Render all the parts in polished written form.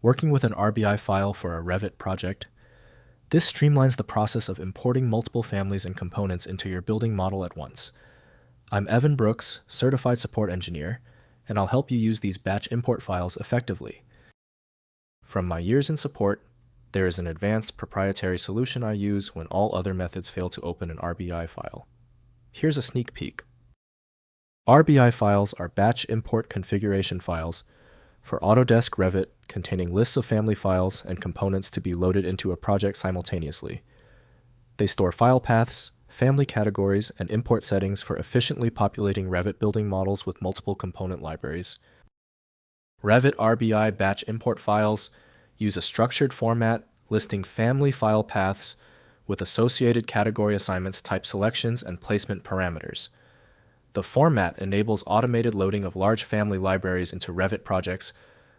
Working with an RBI file for a Revit project, this streamlines the process of importing multiple families and components into your building model at once. I'm Evan Brooks, Certified Support Engineer, and I'll help you use these batch import files effectively. From my years in support, there is an advanced proprietary solution I use when all other methods fail to open an RBI file. Here's a sneak peek. RBI files are batch import configuration files for Autodesk Revit containing lists of family files and components to be loaded into a project simultaneously. They store file paths, family categories, and import settings for efficiently populating Revit building models with multiple component libraries. Revit RBI batch import files use a structured format listing family file paths with associated category assignments, type selections, and placement parameters. The format enables automated loading of large family libraries into Revit projects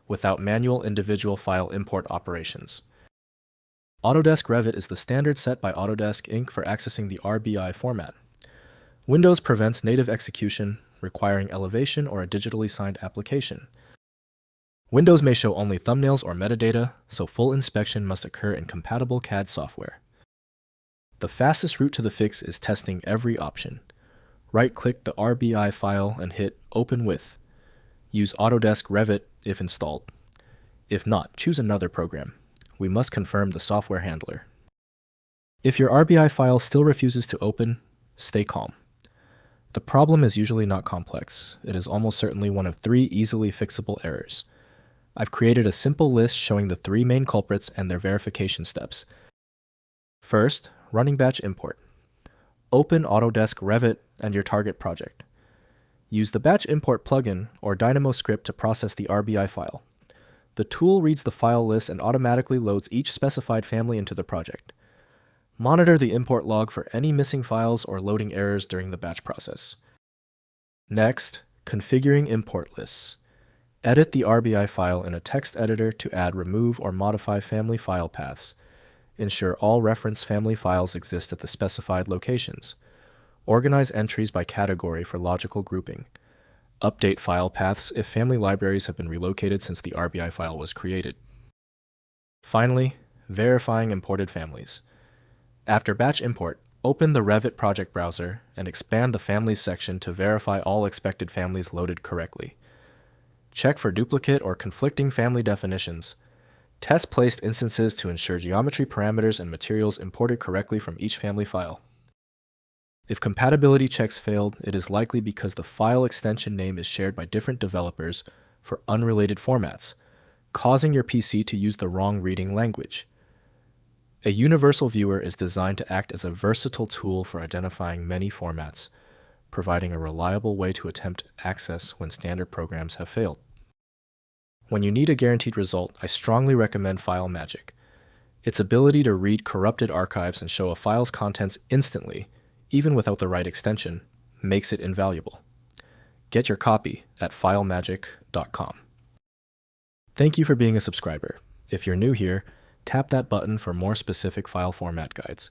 without manual individual file import operations. Autodesk Revit is the standard set by Autodesk Inc. for accessing the RBI format. Windows prevents native execution, requiring elevation or a digitally signed application. Windows may show only thumbnails or metadata, so full inspection must occur in compatible CAD software. The fastest route to the fix is testing every option. Right-click the RBI file and hit Open With. Use Autodesk Revit if installed. If not, choose another program. We must confirm the software handler. If your RBI file still refuses to open, stay calm. The problem is usually not complex. It is almost certainly one of 3 easily fixable errors. I've created a simple list showing the 3 main culprits and their verification steps. First, running batch import. Open Autodesk Revit and your target project. Use the Batch Import plugin or Dynamo script to process the RBI file. The tool reads the file list and automatically loads each specified family into the project. Monitor the import log for any missing files or loading errors during the batch process. Next, configuring import lists. Edit the RBI file in a text editor to add, remove, or modify family file paths. Ensure all reference family files exist at the specified locations. Organize entries by category for logical grouping. Update file paths if family libraries have been relocated since the RBI file was created. Finally, verifying imported families. After batch import, open the Revit project browser and expand the Families section to verify all expected families loaded correctly. Check for duplicate or conflicting family definitions. Test placed instances to ensure geometry parameters and materials imported correctly from each family file. If compatibility checks failed, it is likely because the file extension name is shared by different developers for unrelated formats, causing your PC to use the wrong reading language. A universal viewer is designed to act as a versatile tool for identifying many formats, providing a reliable way to attempt access when standard programs have failed. When you need a guaranteed result, I strongly recommend FileMagic. Its ability to read corrupted archives and show a file's contents instantly, even without the right extension, makes it invaluable. Get your copy at filemagic.com. Thank you for being a subscriber. If you're new here, tap that button for more specific file format guides.